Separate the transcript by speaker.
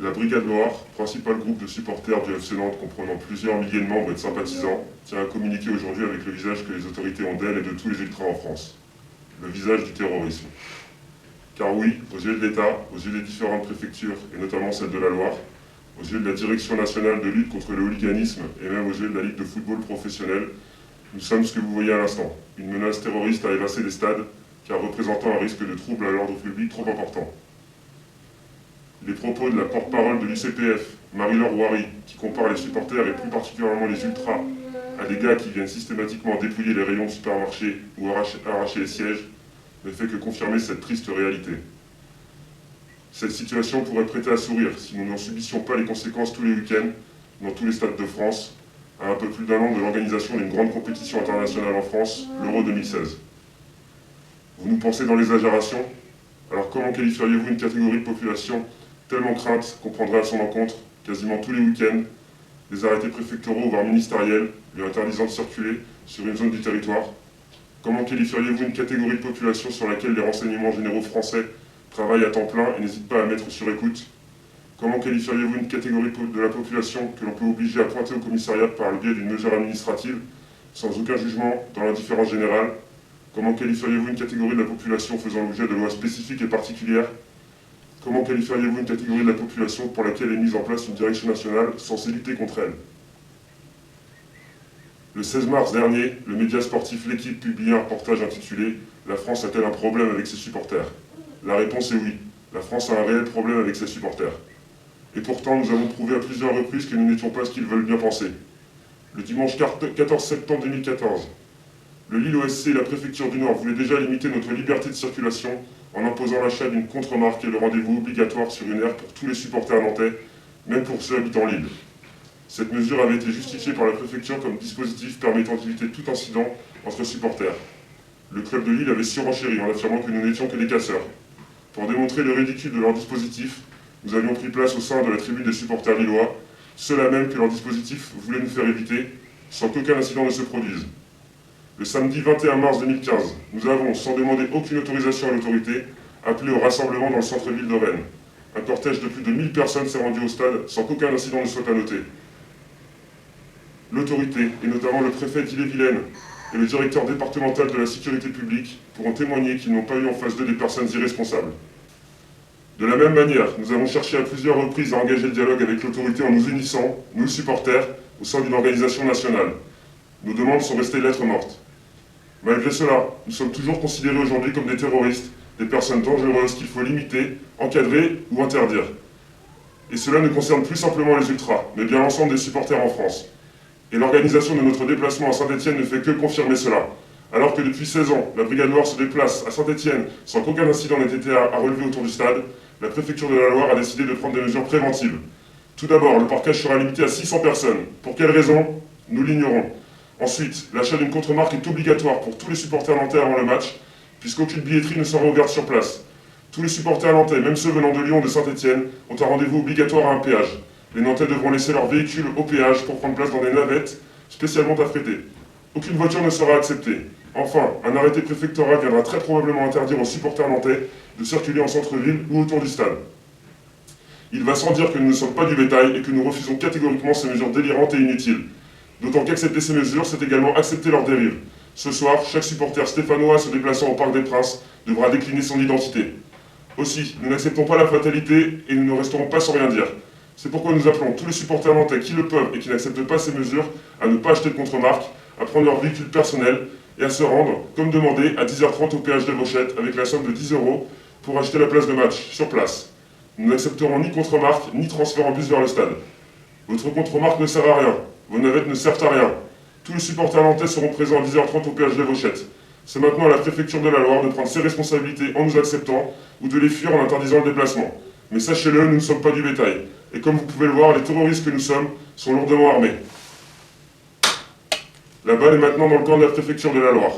Speaker 1: La Brigade Noire, principal groupe de supporters du FC Nantes comprenant plusieurs milliers de membres et de sympathisants, tient à communiquer aujourd'hui avec le visage que les autorités ont d'elle et de tous les ultras en France. Le visage du terrorisme. Car oui, aux yeux de l'État, aux yeux des différentes préfectures, et notamment celle de la Loire, aux yeux de la Direction nationale de lutte contre le hooliganisme, et même aux yeux de la Ligue de football professionnel, nous sommes ce que vous voyez à l'instant, une menace terroriste à évasser des stades, car représentant un risque de trouble à l'ordre public trop important. Les propos de la porte-parole de l'UCPF, Marie-Laure Rouhari, qui compare les supporters et plus particulièrement les ultras à des gars qui viennent systématiquement dépouiller les rayons de supermarchés ou arracher les sièges, ne fait que confirmer cette triste réalité. Cette situation pourrait prêter à sourire si nous n'en subissions pas les conséquences tous les week-ends dans tous les stades de France, à un peu plus d'un an de l'organisation d'une grande compétition internationale en France, l'Euro 2016. Vous nous pensez dans l'exagération? Alors comment qualifieriez-vous une catégorie de population tellement crainte qu'on prendrait à son encontre, quasiment tous les week-ends, des arrêtés préfectoraux voire ministériels lui interdisant de circuler sur une zone du territoire? Comment qualifieriez-vous une catégorie de population sur laquelle les renseignements généraux français travaillent à temps plein et n'hésitent pas à mettre sur écoute? Comment qualifieriez-vous une catégorie de la population que l'on peut obliger à pointer au commissariat par le biais d'une mesure administrative, sans aucun jugement, dans l'indifférence générale? Comment qualifieriez-vous une catégorie de la population faisant l'objet de lois spécifiques et particulières? Comment qualifieriez-vous une catégorie de la population pour laquelle est mise en place une direction nationale censée lutter contre elle? Le 16 mars dernier, le média sportif L'Équipe publiait un reportage intitulé « La France a-t-elle un problème avec ses supporters ?» La réponse est oui, la France a un réel problème avec ses supporters. Et pourtant, nous avons prouvé à plusieurs reprises que nous n'étions pas ce qu'ils veulent bien penser. Le dimanche 14 septembre 2014, le Lille OSC et la préfecture du Nord voulaient déjà limiter notre liberté de circulation en imposant l'achat d'une contre-marque et le rendez-vous obligatoire sur une aire pour tous les supporters nantais, même pour ceux habitant l'île. Cette mesure avait été justifiée par la préfecture comme dispositif permettant d'éviter tout incident entre supporters. Le club de Lille avait surenchéri en affirmant que nous n'étions que des casseurs. Pour démontrer le ridicule de leur dispositif, nous avions pris place au sein de la tribune des supporters lillois, ceux-là même que leur dispositif voulait nous faire éviter, sans qu'aucun incident ne se produise. Le samedi 21 mars 2015, nous avons, sans demander aucune autorisation à l'autorité, appelé au rassemblement dans le centre-ville de Rennes. Un cortège de plus de 1000 personnes s'est rendu au stade sans qu'aucun incident ne soit à noter. L'autorité, et notamment le préfet d'Ille-et-Vilaine et le directeur départemental de la sécurité publique, pourront témoigner qu'ils n'ont pas eu en face d'eux des personnes irresponsables. De la même manière, nous avons cherché à plusieurs reprises à engager le dialogue avec l'autorité en nous unissant, nous supporters, au sein d'une organisation nationale. Nos demandes sont restées lettres mortes. Malgré cela, nous sommes toujours considérés aujourd'hui comme des terroristes, des personnes dangereuses qu'il faut limiter, encadrer ou interdire. Et cela ne concerne plus simplement les ultras, mais bien l'ensemble des supporters en France. Et l'organisation de notre déplacement à Saint-Étienne ne fait que confirmer cela. Alors que depuis 16 ans, la Brigade Noire se déplace à Saint-Étienne sans qu'aucun incident n'ait été à relever autour du stade, la préfecture de la Loire a décidé de prendre des mesures préventives. Tout d'abord, le parquage sera limité à 600 personnes. Pour quelles raisons? Nous l'ignorons. Ensuite, l'achat d'une contre-marque est obligatoire pour tous les supporters nantais avant le match, puisqu'aucune billetterie ne sera ouverte sur place. Tous les supporters nantais, même ceux venant de Lyon ou de Saint-Étienne, ont un rendez-vous obligatoire à un péage. Les Nantais devront laisser leur véhicule au péage pour prendre place dans des navettes spécialement affrétées. Aucune voiture ne sera acceptée. Enfin, un arrêté préfectoral viendra très probablement interdire aux supporters nantais de circuler en centre-ville ou autour du stade. Il va sans dire que nous ne sommes pas du bétail et que nous refusons catégoriquement ces mesures délirantes et inutiles. D'autant qu'accepter ces mesures, c'est également accepter leur dérive. Ce soir, chaque supporter stéphanois se déplaçant au Parc des Princes devra décliner son identité. Aussi, nous n'acceptons pas la fatalité et nous ne resterons pas sans rien dire. C'est pourquoi nous appelons tous les supporters nantais qui le peuvent et qui n'acceptent pas ces mesures à ne pas acheter de contre-marque, à prendre leur véhicule personnel et à se rendre, comme demandé, à 10h30 au péage de Vauchette avec la somme de 10 € pour acheter la place de match, sur place. Nous n'accepterons ni contre-marque, ni transfert en bus vers le stade. Votre contre-marque ne sert à rien, vos navettes ne servent à rien. Tous les supporters nantais seront présents à 10h30 au péage de Vauchette. C'est maintenant à la préfecture de la Loire de prendre ses responsabilités en nous acceptant ou de les fuir en interdisant le déplacement. Mais sachez-le, nous ne sommes pas du bétail. Et comme vous pouvez le voir, les terroristes que nous sommes sont lourdement armés. La balle est maintenant dans le camp de la préfecture de la Loire.